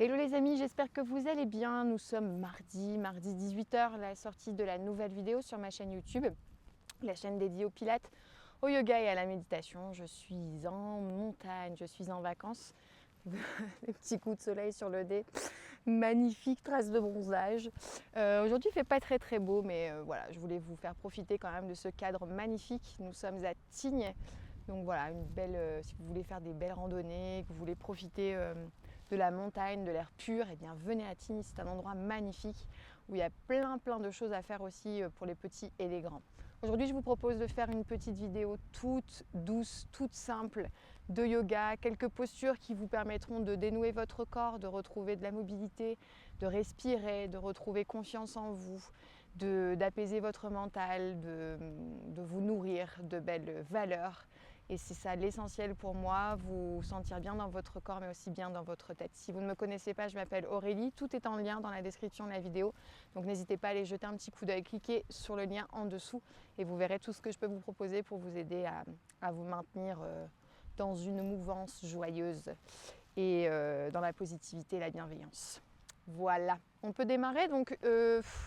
Hello les amis, j'espère que vous allez bien. Nous sommes mardi 18h, la sortie de la nouvelle vidéo sur ma chaîne YouTube, la chaîne dédiée au pilates, au yoga et à la méditation. Je suis en montagne, je suis en vacances. Les petits coups de soleil sur le nez, magnifique trace de bronzage. Aujourd'hui il fait pas très beau, mais voilà, je voulais vous faire profiter quand même de ce cadre magnifique. Nous sommes à Tignes. Donc voilà, une belle, si vous voulez faire des belles randonnées, que vous voulez profiter de la montagne, de l'air pur, eh bien venez à Tignes, c'est un endroit magnifique où il y a plein de choses à faire aussi pour les petits et les grands. Aujourd'hui, je vous propose de faire une petite vidéo toute douce, toute simple de yoga, quelques postures qui vous permettront de dénouer votre corps, de retrouver de la mobilité, de respirer, de retrouver confiance en vous, d'apaiser votre mental, de vous nourrir de belles valeurs. Et c'est ça l'essentiel pour moi, vous sentir bien dans votre corps mais aussi bien dans votre tête. Si vous ne me connaissez pas, je m'appelle Aurélie, tout est en lien dans la description de la vidéo. Donc n'hésitez pas à aller jeter un petit coup d'œil, cliquez sur le lien en dessous et vous verrez tout ce que je peux vous proposer pour vous aider à vous maintenir dans une mouvance joyeuse et dans la positivité et la bienveillance. Voilà, on peut démarrer. Donc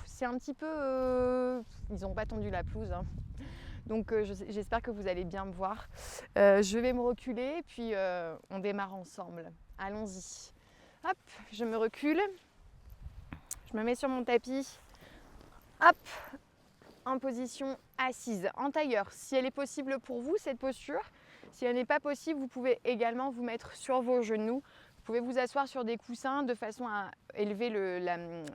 c'est un petit peu... ils n'ont pas tendu la pelouse, hein. Donc j'espère que vous allez bien me voir. Je vais me reculer, puis on démarre ensemble. Allons-y. Hop, je me recule. Je me mets sur mon tapis. Hop, en position assise, en tailleur. Si elle est possible pour vous, cette posture. Si elle n'est pas possible, vous pouvez également vous mettre sur vos genoux. Vous pouvez vous asseoir sur des coussins de façon à élever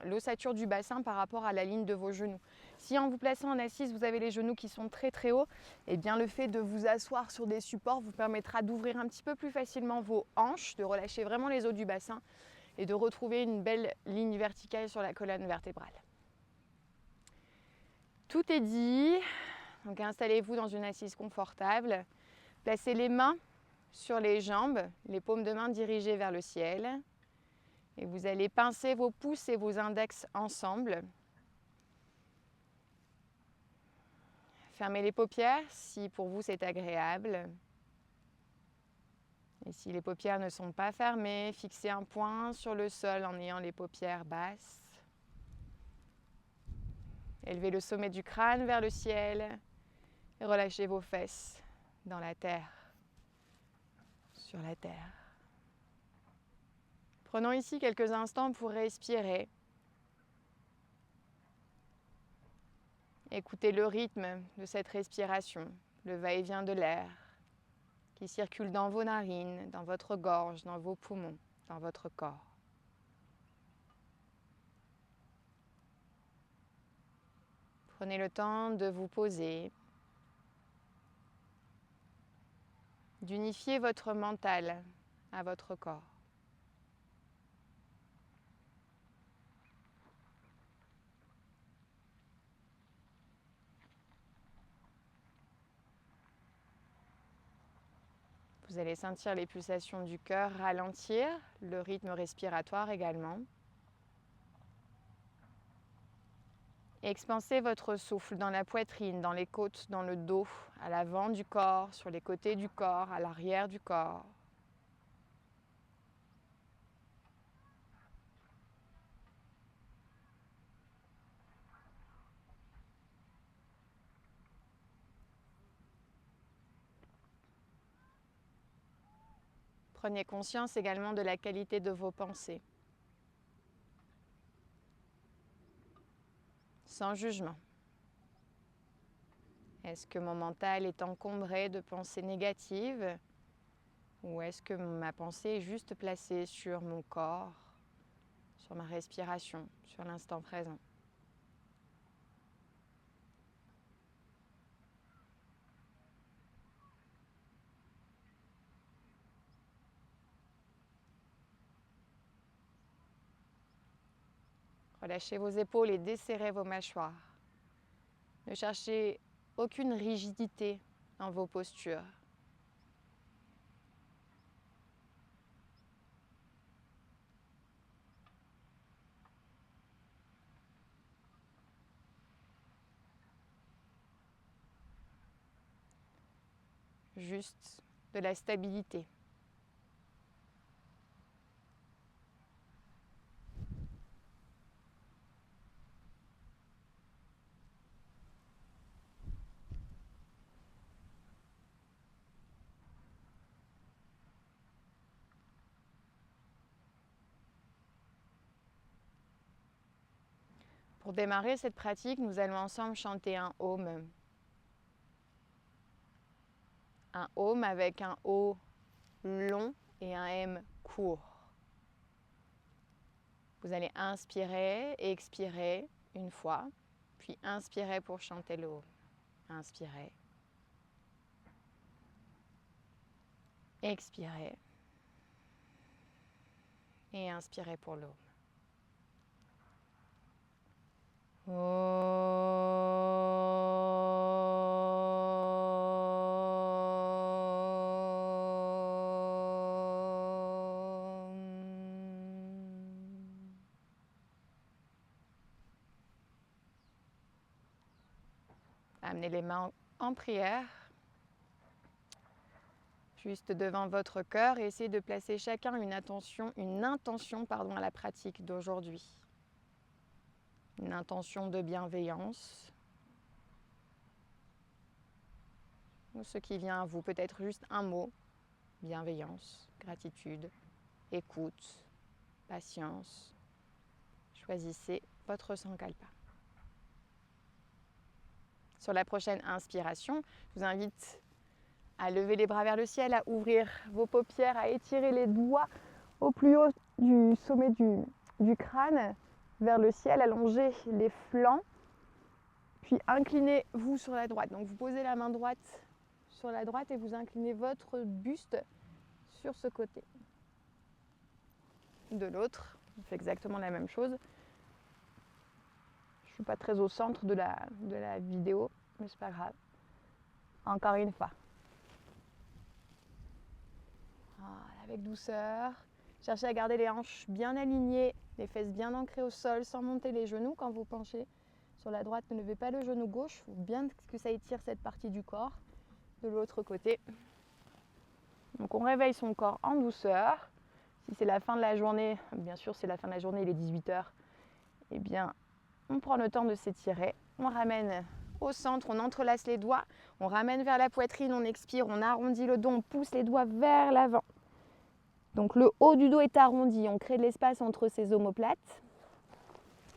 l'ossature du bassin par rapport à la ligne de vos genoux. Si en vous plaçant en assise, vous avez les genoux qui sont très hauts, eh bien le fait de vous asseoir sur des supports vous permettra d'ouvrir un petit peu plus facilement vos hanches, de relâcher vraiment les os du bassin et de retrouver une belle ligne verticale sur la colonne vertébrale. Tout est dit, donc installez-vous dans une assise confortable. Placez les mains sur les jambes, les paumes de main dirigées vers le ciel. Et vous allez pincer vos pouces et vos index ensemble. Fermez les paupières si pour vous c'est agréable. Et si les paupières ne sont pas fermées, fixez un point sur le sol en ayant les paupières basses. Élevez le sommet du crâne vers le ciel et relâchez vos fesses dans la terre, sur la terre. Prenons ici quelques instants pour respirer. Écoutez le rythme de cette respiration, le va-et-vient de l'air qui circule dans vos narines, dans votre gorge, dans vos poumons, dans votre corps. Prenez le temps de vous poser, d'unifier votre mental à votre corps. Vous allez sentir les pulsations du cœur ralentir, le rythme respiratoire également. Et expansez votre souffle dans la poitrine, dans les côtes, dans le dos, à l'avant du corps, sur les côtés du corps, à l'arrière du corps. Prenez conscience également de la qualité de vos pensées, sans jugement. Est-ce que mon mental est encombré de pensées négatives ou est-ce que ma pensée est juste placée sur mon corps, sur ma respiration, sur l'instant présent? Relâchez vos épaules et desserrez vos mâchoires. Ne cherchez aucune rigidité dans vos postures. Juste de la stabilité. Pour démarrer cette pratique, nous allons ensemble chanter un Om. Un Om avec un O long et un M court. Vous allez inspirer et expirer une fois, puis inspirer pour chanter le Om. Inspirez. Expirez. Et inspirez pour le Om. Amenez les mains en prière, juste devant votre cœur, et essayez de placer chacun une intention à la pratique d'aujourd'hui. Une intention de bienveillance, ou ce qui vient à vous, peut-être juste un mot: bienveillance, gratitude, écoute, patience. Choisissez votre sankalpa. Sur la prochaine inspiration, je vous invite à lever les bras vers le ciel, à ouvrir vos paupières, à étirer les doigts au plus haut du sommet du crâne vers le ciel, allongez les flancs, puis inclinez-vous sur la droite. Donc vous posez la main droite sur la droite et vous inclinez votre buste sur ce côté. De l'autre, on fait exactement la même chose. Je ne suis pas très au centre de la vidéo, mais c'est pas grave. Encore une fois. Voilà, avec douceur. Cherchez à garder les hanches bien alignées, les fesses bien ancrées au sol, sans monter les genoux. Quand vous penchez sur la droite, ne levez pas le genou gauche. Il faut bien que ça étire cette partie du corps. De l'autre côté. Donc on réveille son corps en douceur. Si c'est la fin de la journée, bien sûr c'est la fin de la journée, il est 18h, eh bien on prend le temps de s'étirer, on ramène au centre, on entrelace les doigts, on ramène vers la poitrine, on expire, on arrondit le dos, on pousse les doigts vers l'avant. Donc le haut du dos est arrondi, on crée de l'espace entre ses omoplates.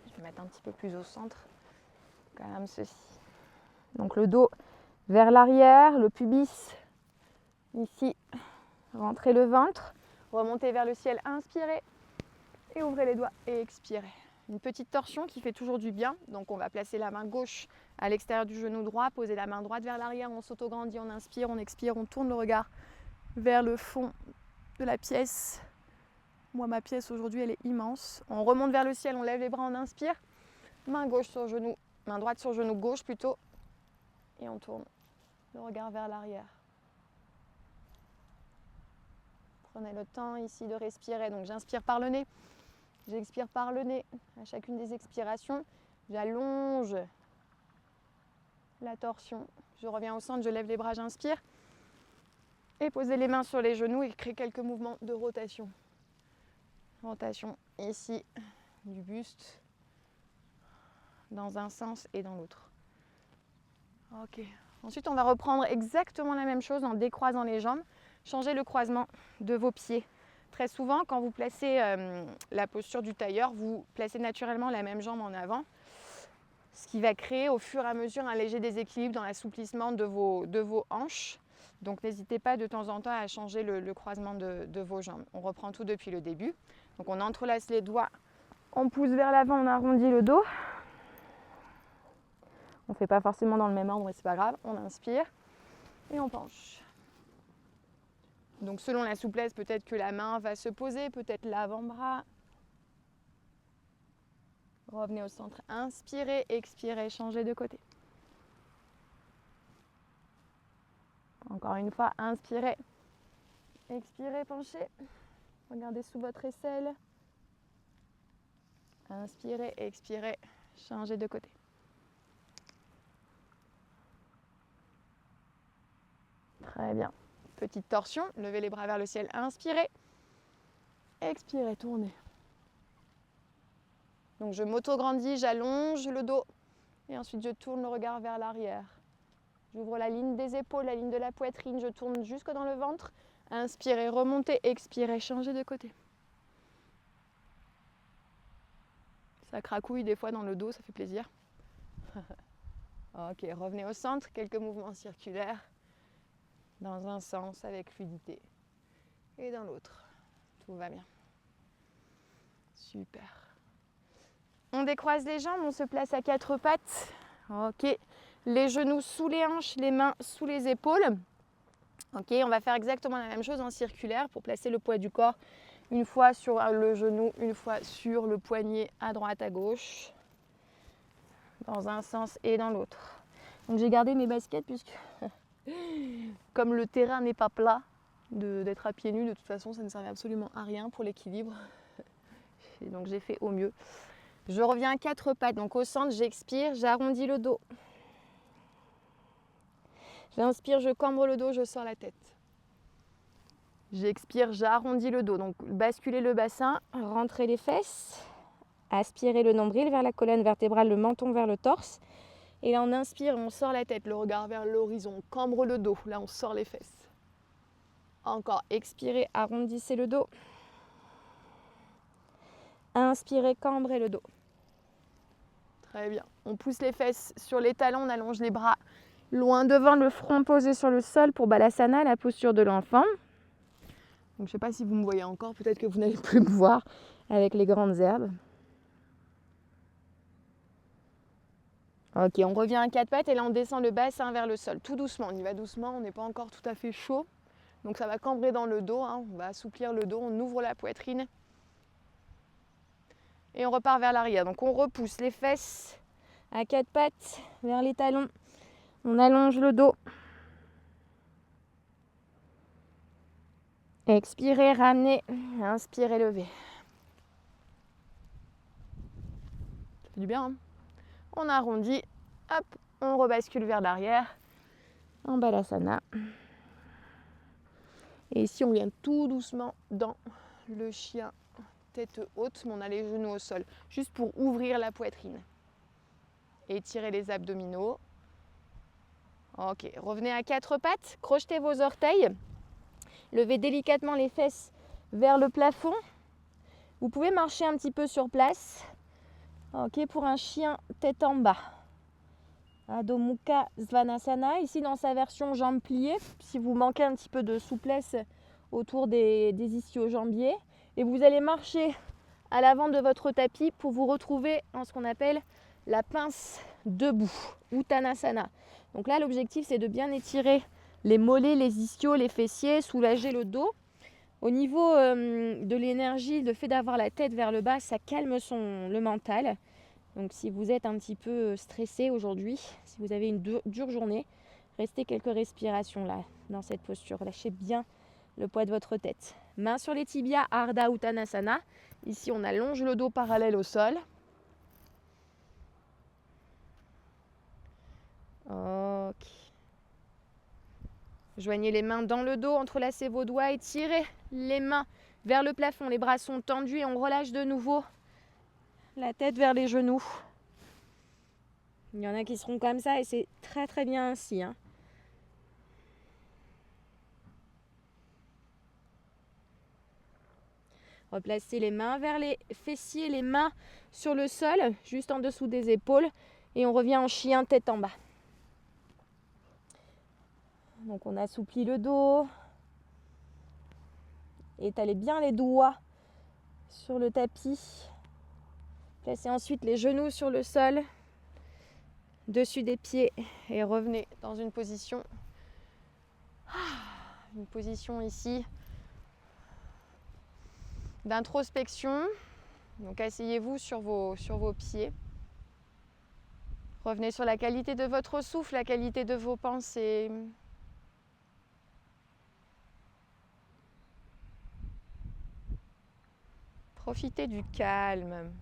Je vais mettre un petit peu plus au centre, comme ceci. Donc le dos vers l'arrière, le pubis ici, rentrez le ventre, remontez vers le ciel, inspirez et ouvrez les doigts et expirez. Une petite torsion qui fait toujours du bien. Donc on va placer la main gauche à l'extérieur du genou droit, poser la main droite vers l'arrière, on s'autograndit, on inspire, on expire, on tourne le regard vers le fond de la pièce. Moi ma pièce aujourd'hui elle est immense. On remonte vers le ciel, on lève les bras, on inspire. Main gauche sur genou, main droite sur genou gauche plutôt. Et on tourne le regard vers l'arrière. Prenez le temps ici de respirer. Donc j'inspire par le nez. J'expire par le nez. À chacune des expirations, j'allonge la torsion. Je reviens au centre, je lève les bras, j'inspire. Et posez les mains sur les genoux et créez quelques mouvements de rotation. Rotation ici du buste dans un sens et dans l'autre. Ok. Ensuite, on va reprendre exactement la même chose en décroisant les jambes. Changez le croisement de vos pieds. Très souvent, quand vous placez la posture du tailleur, vous placez naturellement la même jambe en avant, ce qui va créer au fur et à mesure un léger déséquilibre dans l'assouplissement de vos hanches. Donc n'hésitez pas de temps en temps à changer le croisement de vos jambes. On reprend tout depuis le début. Donc on entrelace les doigts, on pousse vers l'avant, on arrondit le dos. On ne fait pas forcément dans le même ordre, mais c'est pas grave. On inspire et on penche. Donc selon la souplesse, peut-être que la main va se poser, peut-être l'avant-bras. Revenez au centre, inspirez, expirez, changez de côté. Encore une fois, inspirez, expirez, penchez. Regardez sous votre aisselle. Inspirez, expirez, changez de côté. Très bien. Petite torsion, levez les bras vers le ciel, inspirez. Expirez, tournez. Donc je m'auto-grandis, j'allonge le dos et ensuite je tourne le regard vers l'arrière. J'ouvre la ligne des épaules, la ligne de la poitrine, je tourne jusque dans le ventre. Inspirez, remontez, expirez, changez de côté. Ça cracouille des fois dans le dos, ça fait plaisir. Ok, revenez au centre, quelques mouvements circulaires dans un sens avec fluidité et dans l'autre. Tout va bien. Super. On décroise les jambes, on se place à quatre pattes. Ok, les genoux sous les hanches, les mains sous les épaules. Ok, on va faire exactement la même chose en circulaire pour placer le poids du corps une fois sur le genou, une fois sur le poignet à droite, à gauche, dans un sens et dans l'autre. Donc j'ai gardé mes baskets puisque comme le terrain n'est pas plat, d'être à pieds nus, de toute façon ça ne servait absolument à rien pour l'équilibre. Et donc j'ai fait au mieux. Je reviens à quatre pattes, donc au centre j'expire, j'arrondis le dos. J'inspire, je cambre le dos, je sors la tête. J'expire, j'arrondis le dos, donc basculez le bassin, rentrez les fesses, aspirez le nombril vers la colonne vertébrale, le menton vers le torse. Et là on inspire, on sort la tête, le regard vers l'horizon, on cambre le dos, là on sort les fesses. Encore, expirez, arrondissez le dos. Inspirez, cambrez le dos. Très bien. On pousse les fesses sur les talons, on allonge les bras loin devant, le front posé sur le sol pour Balasana, la posture de l'enfant. Donc je ne sais pas si vous me voyez encore, peut-être que vous n'allez plus me voir avec les grandes herbes. Ok, on revient à quatre pattes et là on descend le bassin vers le sol, tout doucement. On y va doucement, on n'est pas encore tout à fait chaud. Donc ça va cambrer dans le dos, hein. On va assouplir le dos, on ouvre la poitrine. Et on repart vers l'arrière. Donc on repousse les fesses à quatre pattes vers les talons. On allonge le dos. Expirez, ramenez. Inspirez, levez. Ça fait du bien, hein. On arrondit. Hop, on rebascule vers l'arrière. En Balasana. Et ici, on vient tout doucement dans le chien tête haute, mais on a les genoux au sol. Juste pour ouvrir la poitrine. Étirez les abdominaux. Ok, revenez à quatre pattes. Crochetez vos orteils. Levez délicatement les fesses vers le plafond. Vous pouvez marcher un petit peu sur place. Ok, pour un chien tête en bas. Adho Mukha Svanasana, ici dans sa version jambes pliées, si vous manquez un petit peu de souplesse autour des ischio-jambiers. Et vous allez marcher à l'avant de votre tapis pour vous retrouver en ce qu'on appelle la pince debout, Uttanasana. Donc là, l'objectif, c'est de bien étirer les mollets, les ischios, les fessiers, soulager le dos. Au niveau de l'énergie, le fait d'avoir la tête vers le bas, ça calme le mental. Donc si vous êtes un petit peu stressé aujourd'hui, si vous avez une dure journée, restez quelques respirations là, dans cette posture. Lâchez bien le poids de votre tête. Main sur les tibias, Ardha Uttanasana. Ici, on allonge le dos parallèle au sol. Ok. Joignez les mains dans le dos, entrelacez vos doigts et tirez les mains vers le plafond. Les bras sont tendus et on relâche de nouveau la tête vers les genoux. Il y en a qui seront comme ça et c'est très très bien ainsi, hein. Replacez les mains vers les fessiers, les mains sur le sol, juste en dessous des épaules. Et on revient en chien tête en bas. Donc on assouplit le dos. Étalez bien les doigts sur le tapis. Placez ensuite les genoux sur le sol, dessus des pieds et revenez dans une position ici d'introspection. Donc asseyez-vous sur vos pieds. Revenez sur la qualité de votre souffle, la qualité de vos pensées. Profitez du calme.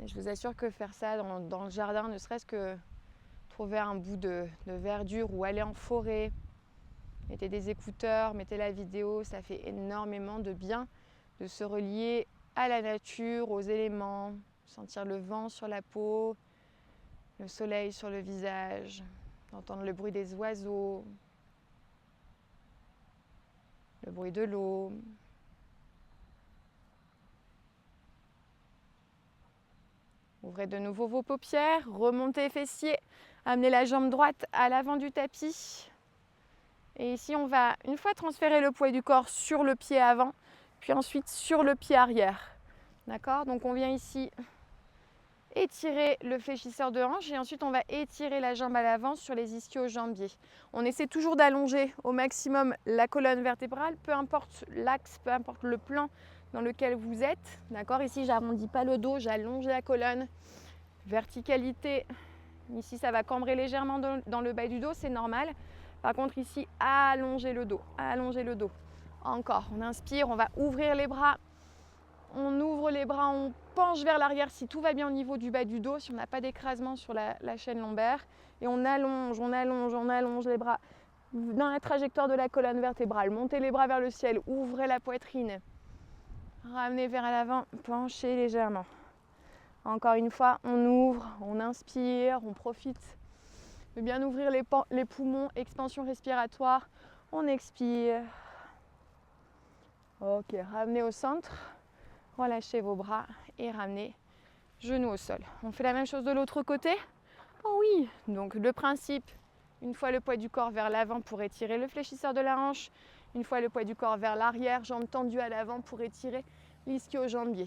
Et je vous assure que faire ça dans le jardin, ne serait-ce que trouver un bout de verdure ou aller en forêt, mettez des écouteurs, mettez la vidéo, ça fait énormément de bien de se relier à la nature, aux éléments, sentir le vent sur la peau, le soleil sur le visage, d'entendre le bruit des oiseaux, le bruit de l'eau. Ouvrez de nouveau vos paupières, remontez les fessiers, amenez la jambe droite à l'avant du tapis. Et ici, on va une fois transférer le poids du corps sur le pied avant, puis ensuite sur le pied arrière. D'accord? Donc on vient ici étirer le fléchisseur de hanche et ensuite on va étirer la jambe à l'avant sur les ischio-jambiers. On essaie toujours d'allonger au maximum la colonne vertébrale, peu importe l'axe, peu importe le plan dans lequel vous êtes. D'accord? Ici, j'arrondis pas le dos, j'allonge la colonne. Verticalité. Ici, ça va cambrer légèrement dans le bas du dos, c'est normal. Par contre, ici, allongez le dos, allongez le dos. Encore, on inspire, on va ouvrir les bras. On ouvre les bras, on penche vers l'arrière si tout va bien au niveau du bas du dos, si on n'a pas d'écrasement sur la chaîne lombaire. Et on allonge, on allonge, on allonge les bras dans la trajectoire de la colonne vertébrale. Montez les bras vers le ciel, ouvrez la poitrine. Ramenez vers l'avant, penchez légèrement. Encore une fois, on ouvre, on inspire, on profite de bien ouvrir les poumons, expansion respiratoire. On expire. Ok, ramenez au centre. Relâchez vos bras et ramenez genoux au sol. On fait la même chose de l'autre côté. Oh oui, donc le principe, une fois le poids du corps vers l'avant pour étirer le fléchisseur de la hanche, une fois le poids du corps vers l'arrière, jambes tendues à l'avant pour étirer l'ischio-jambier.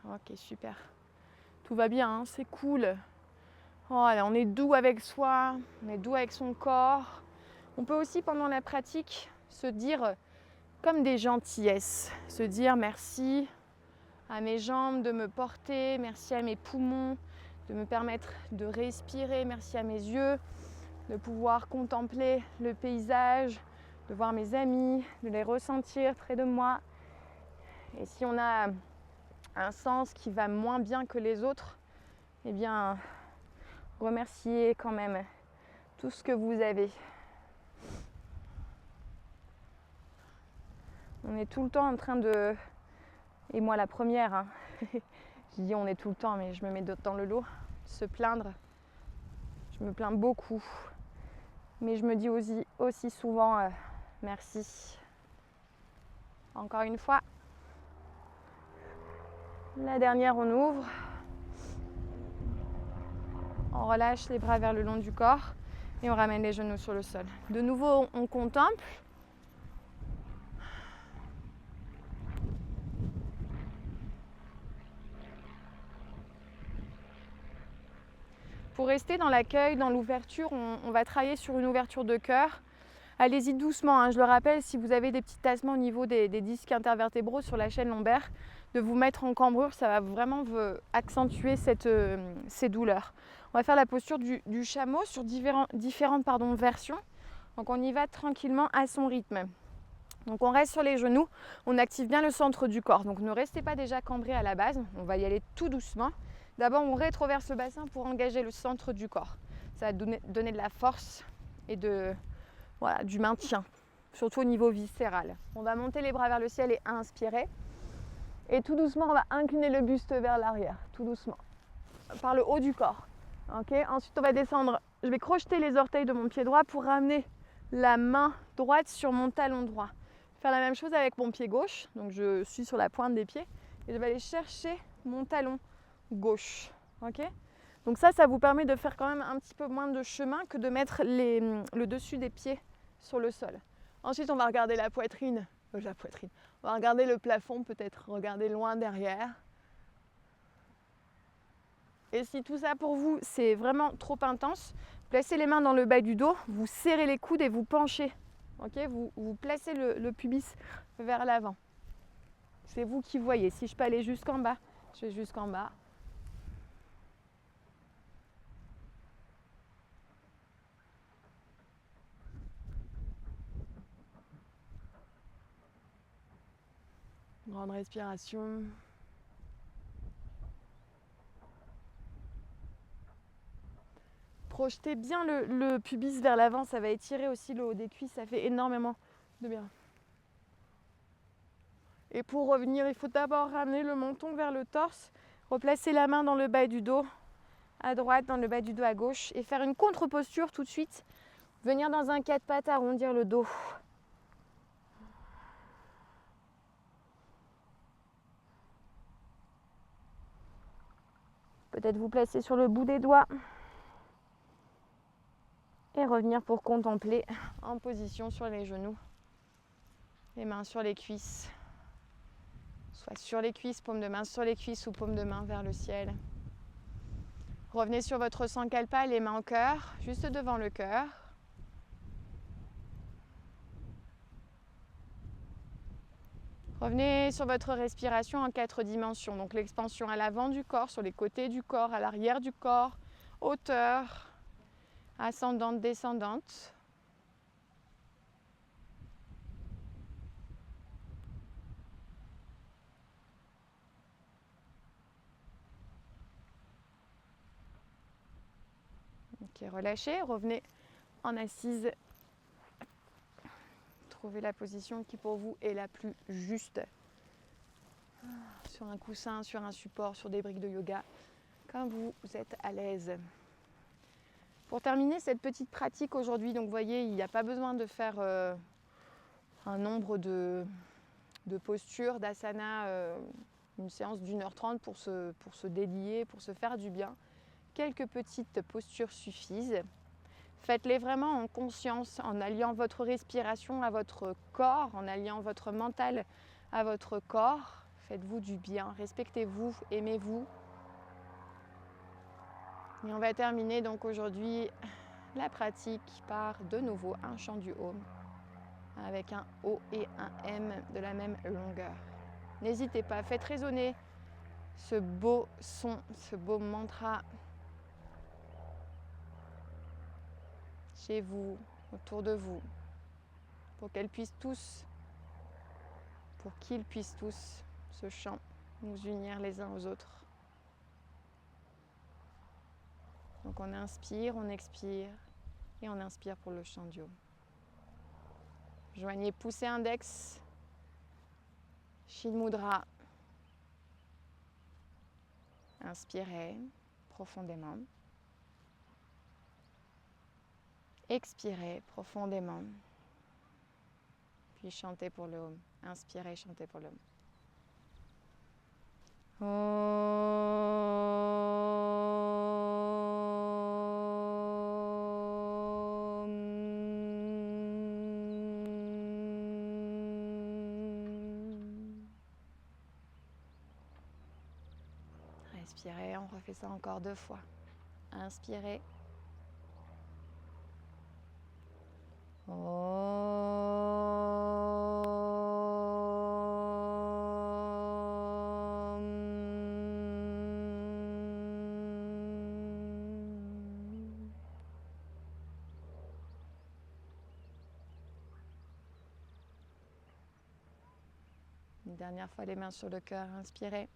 Ok, super. Tout va bien, hein, c'est cool. Voilà, on est doux avec soi, on est doux avec son corps. On peut aussi, pendant la pratique, se dire comme des gentillesses, se dire merci à mes jambes de me porter, merci à mes poumons de me permettre de respirer, merci à mes yeux de pouvoir contempler le paysage, de voir mes amis, de les ressentir près de moi. Et si on a un sens qui va moins bien que les autres, eh bien, remerciez quand même tout ce que vous avez. On est tout le temps en train de... Et moi la première, hein. Je dis on est tout le temps, mais je me mets dans le lot. Se plaindre. Je me plains beaucoup. Mais je me dis aussi souvent merci. Encore une fois. La dernière, on ouvre. On relâche les bras vers le long du corps et on ramène les genoux sur le sol. De nouveau, on contemple. Pour rester dans l'accueil, dans l'ouverture, on va travailler sur une ouverture de cœur. Allez-y doucement, hein. Je le rappelle, si vous avez des petits tassements au niveau des disques intervertébraux sur la chaîne lombaire, de vous mettre en cambrure, ça va vraiment accentuer ces douleurs. On va faire la posture du chameau sur différentes versions. Donc on y va tranquillement à son rythme. Donc on reste sur les genoux, on active bien le centre du corps. Donc ne restez pas déjà cambré à la base, on va y aller tout doucement. D'abord, on rétroverse le bassin pour engager le centre du corps. Ça va donner de la force et du maintien, surtout au niveau viscéral. On va monter les bras vers le ciel et inspirer. Et tout doucement, on va incliner le buste vers l'arrière, tout doucement, par le haut du corps. Okay. Ensuite, on va descendre. Je vais crocheter les orteils de mon pied droit pour ramener la main droite sur mon talon droit. Faire la même chose avec mon pied gauche. Donc, je suis sur la pointe des pieds et je vais aller chercher mon talon gauche. Okay. Donc ça vous permet de faire quand même un petit peu moins de chemin que de mettre le dessus des pieds sur le sol. Ensuite, on va regarder la poitrine. On va regarder le plafond, peut-être regarder loin derrière. Et si tout ça pour vous, c'est vraiment trop intense, placez les mains dans le bas du dos, vous serrez les coudes et vous penchez. Okay, vous placez le pubis vers l'avant. C'est vous qui voyez. Si je peux aller jusqu'en bas, je vais jusqu'en bas. Grande respiration. Projetez bien le pubis vers l'avant, ça va étirer aussi le haut des cuisses, ça fait énormément de bien. Et pour revenir, il faut d'abord ramener le menton vers le torse, replacer la main dans le bas du dos à droite, dans le bas du dos à gauche et faire une contre-posture tout de suite. Venir dans un 4 pattes, arrondir le dos. Peut-être vous placer sur le bout des doigts et revenir pour contempler en position sur les genoux, les mains sur les cuisses, soit sur les cuisses, paume de main sur les cuisses ou paume de main vers le ciel. Revenez sur votre sankalpa, les mains au cœur, juste devant le cœur. Revenez sur votre respiration en 4 dimensions. Donc l'expansion à l'avant du corps, sur les côtés du corps, à l'arrière du corps, hauteur, ascendante, descendante. Ok, relâchez, revenez en assise. Trouvez la position qui pour vous est la plus juste. Sur un coussin, sur un support, sur des briques de yoga, comme vous êtes à l'aise. Pour terminer cette petite pratique aujourd'hui, donc vous voyez, il n'y a pas besoin de faire un nombre de postures, d'asana, une séance d'1h30 pour se délier, pour se faire du bien. Quelques petites postures suffisent. Faites-les vraiment en conscience, en alliant votre respiration à votre corps, en alliant votre mental à votre corps. Faites-vous du bien, respectez-vous, aimez-vous. Et on va terminer donc aujourd'hui la pratique par de nouveau un chant du Om avec un O et un M de la même longueur. N'hésitez pas, faites résonner ce beau son, ce beau mantra chez vous, autour de vous, pour qu'ils puissent tous, ce chant, nous unir les uns aux autres. Donc on inspire, on expire et on inspire pour le chant du Om. Joignez pouce et index, Shin Mudra. Inspirez profondément. Expirez profondément. Puis chantez pour le Om. Inspirez, chantez pour le Om. Respirez, on refait ça encore 2 fois. Inspirez. Une dernière fois, les mains sur le cœur, inspirez.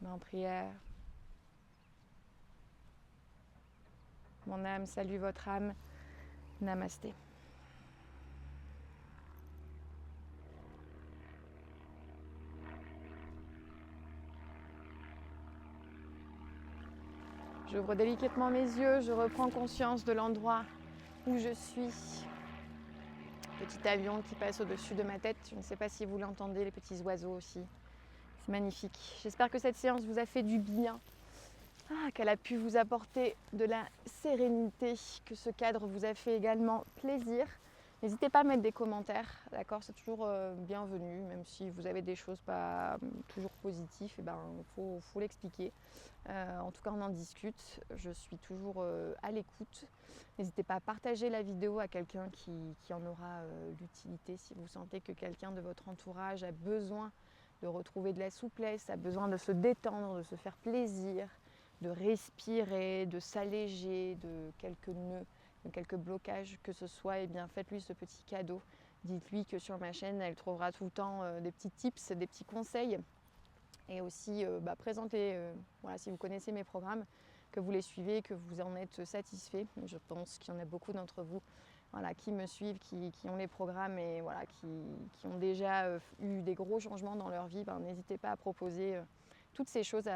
En prière. Mon âme salue votre âme. Namasté. J'ouvre délicatement mes yeux, je reprends conscience de l'endroit où je suis. Petit avion qui passe au-dessus de ma tête. Je ne sais pas si vous l'entendez, les petits oiseaux aussi. C'est magnifique. J'espère que cette séance vous a fait du bien, qu'elle a pu vous apporter de la sérénité, que ce cadre vous a fait également plaisir. N'hésitez pas à mettre des commentaires, d'accord, c'est toujours bienvenu, même si vous avez des choses pas toujours positives, faut l'expliquer. En tout cas, on en discute, je suis toujours à l'écoute. N'hésitez pas à partager la vidéo à quelqu'un qui en aura l'utilité, si vous sentez que quelqu'un de votre entourage a besoin de retrouver de la souplesse, a besoin de se détendre, de se faire plaisir, de respirer, de s'alléger de quelques nœuds, de quelques blocages que ce soit, et bien faites-lui ce petit cadeau. Dites-lui que sur ma chaîne, elle trouvera tout le temps des petits tips, des petits conseils. Et aussi présenter, si vous connaissez mes programmes, que vous les suivez, que vous en êtes satisfait. Je pense qu'il y en a beaucoup d'entre vous qui me suivent, qui ont les programmes et qui ont déjà eu des gros changements dans leur vie. N'hésitez pas à proposer toutes ces choses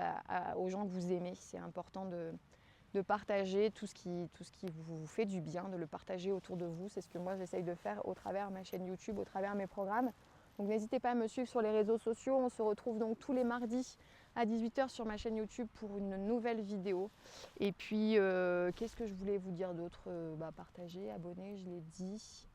aux gens que vous aimez. C'est important de partager tout ce qui vous fait du bien, de le partager autour de vous. C'est ce que moi j'essaye de faire au travers de ma chaîne YouTube, au travers de mes programmes. Donc n'hésitez pas à me suivre sur les réseaux sociaux. On se retrouve donc tous les mardis à 18 h sur ma chaîne YouTube pour une nouvelle vidéo. Et puis, qu'est-ce que je voulais vous dire d'autre? Partagez, abonnez, je l'ai dit.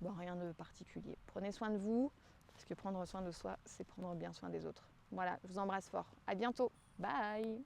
Rien de particulier. Prenez soin de vous, parce que prendre soin de soi, c'est prendre bien soin des autres. Voilà, je vous embrasse fort. À bientôt. Bye!